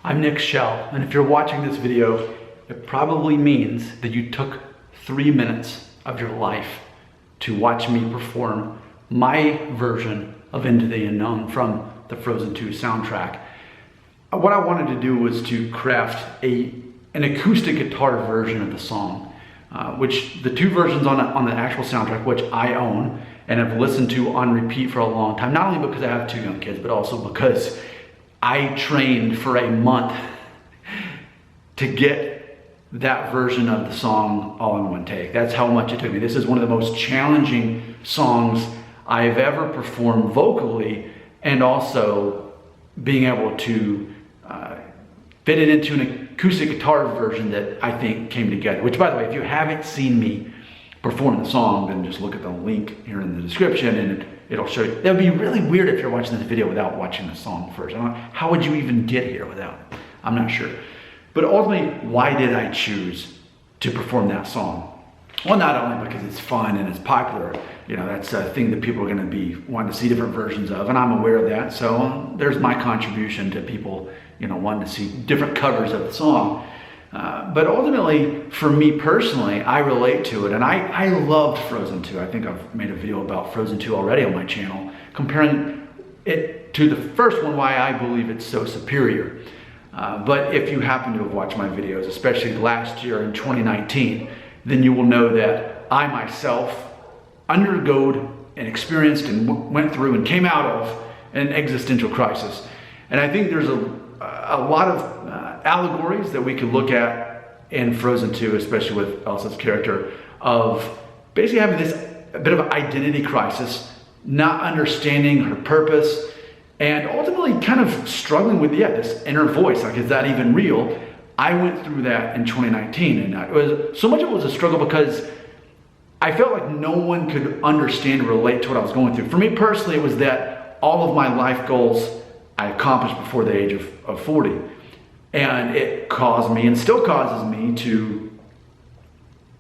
I'm Nick Shell, and if you're watching this video, it probably means that you took 3 minutes of your life to watch me perform my version of Into the Unknown from the Frozen 2 soundtrack. What I wanted to do was to craft an acoustic guitar version of the song, which the 2 versions on the actual soundtrack, which I own and have listened to on repeat for a long time, not only because I have 2 young kids, but also because I trained for a month to get that version of the song all in one take. That's how much it took me. This is one of the most challenging songs I've ever performed vocally, and also being able to fit it into an acoustic guitar version that I think came together. Which, by the way, if you haven't seen me perform the song, then just look at the link here in the description and it'll show you. That would be really weird if you're watching this video without watching the song first. How would you even get here without it? I'm not sure. But ultimately, why did I choose to perform that song? Well, not only because it's fun and it's popular, you know, that's a thing that people are going to be wanting to see different versions of, and I'm aware of that. So there's my contribution to people, you know, wanting to see different covers of the song. But ultimately, for me personally, I relate to it, and I loved Frozen 2. I think I've made a video about Frozen 2 already on my channel, comparing it to the first one, why I believe it's so superior. But if you happen to have watched my videos, especially last year in 2019, then you will know that I myself undergoed and experienced and went through and came out of an existential crisis. And I think there's a lot of allegories that we could look at in Frozen 2, especially with Elsa's character, of basically having this a bit of an identity crisis, not understanding her purpose, and ultimately kind of struggling with, this inner voice, like, is that even real? I went through that in 2019, and it was so much of it was a struggle because I felt like no one could understand or relate to what I was going through. For me personally, it was that all of my life goals I accomplished before the age of 40. And it caused me, and still causes me, to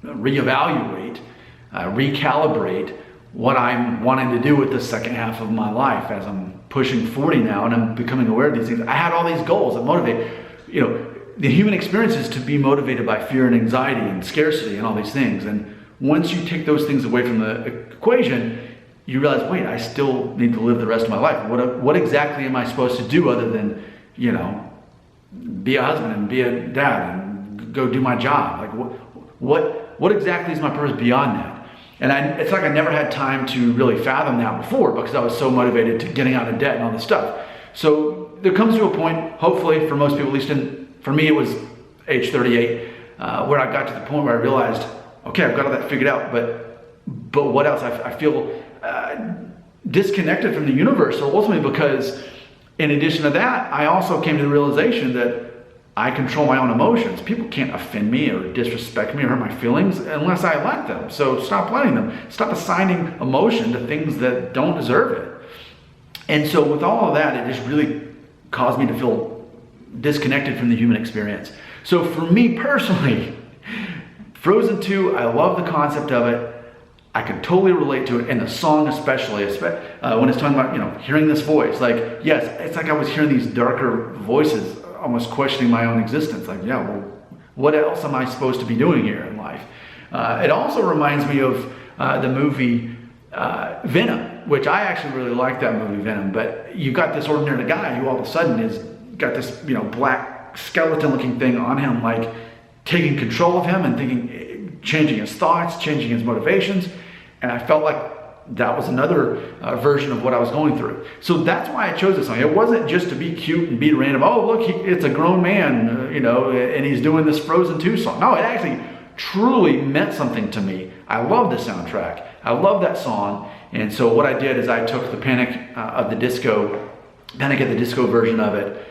reevaluate, recalibrate what I'm wanting to do with the second half of my life as I'm pushing 40 now and I'm becoming aware of these things. I had all these goals that motivate, you know, the human experience is to be motivated by fear and anxiety and scarcity and all these things. And once you take those things away from the equation, you realize, wait, I still need to live the rest of my life. What exactly am I supposed to do other than, you know, be a husband and be a dad and go do my job? Like, what exactly is my purpose beyond that? And it's like I never had time to really fathom that before because I was so motivated to getting out of debt and all this stuff. So there comes to a point, hopefully for most people, at least for me it was age 38, where I got to the point where I realized, okay, I've got all that figured out, but what else? I feel disconnected from the universe. So ultimately, because in addition to that, I also came to the realization that I control my own emotions. People can't offend me or disrespect me or hurt my feelings unless I let them. So stop letting them. Stop assigning emotion to things that don't deserve it. And so with all of that, it just really caused me to feel disconnected from the human experience. So for me personally, Frozen 2, I love the concept of it. I can totally relate to it, and the song especially when it's talking about, you know, hearing this voice. Like, yes, it's like I was hearing these darker voices, almost questioning my own existence. Like, yeah, well, what else am I supposed to be doing here in life? It also reminds me of the movie Venom, which I actually really like that movie, Venom. But you've got this ordinary guy who all of a sudden has got this, you know, black skeleton-looking thing on him, like taking control of him and thinking, changing his thoughts, changing his motivations. And I felt like that was another version of what I was going through. So that's why I chose this song. It wasn't just to be cute and be random. Oh, look, it's a grown man, you know, and he's doing this Frozen 2 song. No, it actually truly meant something to me. I love the soundtrack. I love that song. And so what I did is I took the Panic at the Disco version of it,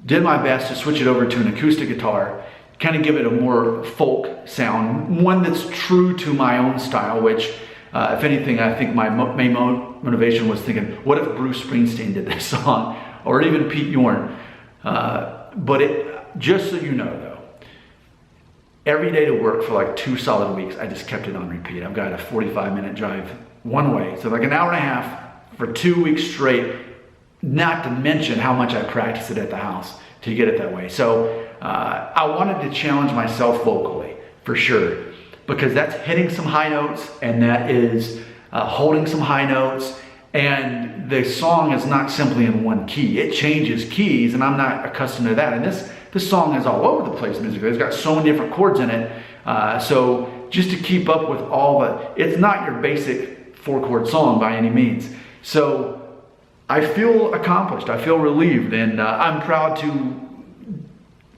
did my best to switch it over to an acoustic guitar, kind of give it a more folk sound, one that's true to my own style, which if anything, I think my main motivation was thinking, what if Bruce Springsteen did this song, or even Pete Yorn? But just so you know, though, every day to work for like 2 solid weeks, I just kept it on repeat. I've got a 45-minute drive one way, so like an hour and a half for 2 weeks straight, not to mention how much I practice it at the house. to get it that way. So I wanted to challenge myself vocally, for sure, because that's hitting some high notes, and that is holding some high notes. And the song is not simply in one key. It changes keys, and I'm not accustomed to that. And this song is all over the place musically. It's got so many different chords in it. So just to keep up with all it's not your basic 4-chord song by any means. So I feel accomplished. I feel relieved, and I'm proud to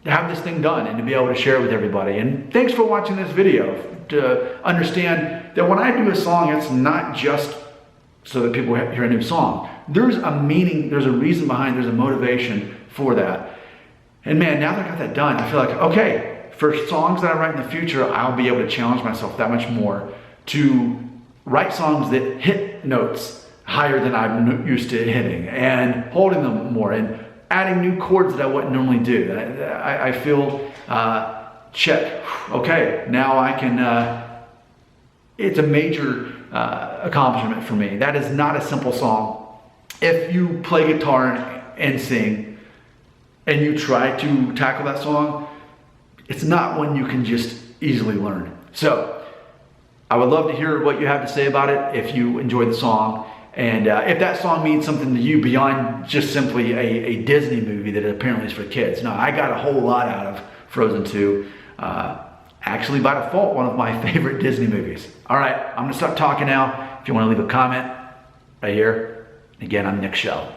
have this thing done and to be able to share it with everybody. And thanks for watching this video, to understand that when I do a song, it's not just so that people hear a new song. There's a meaning, there's a reason behind, there's a motivation for that. And man, now that I got that done, I feel like, okay, for songs that I write in the future, I'll be able to challenge myself that much more to write songs that hit notes higher than I'm used to hitting, and holding them more, and adding new chords that I wouldn't normally do. I feel, check, okay, now I can, it's a major accomplishment for me. That is not a simple song. If you play guitar and sing, and you try to tackle that song, it's not one you can just easily learn. So I would love to hear what you have to say about it if you enjoyed the song. And if that song means something to you beyond just simply a Disney movie that apparently is for kids. No, I got a whole lot out of Frozen 2. Actually, by default, one of my favorite Disney movies. All right, I'm gonna stop talking now. If you wanna leave a comment right here. Again, I'm Nick Shell.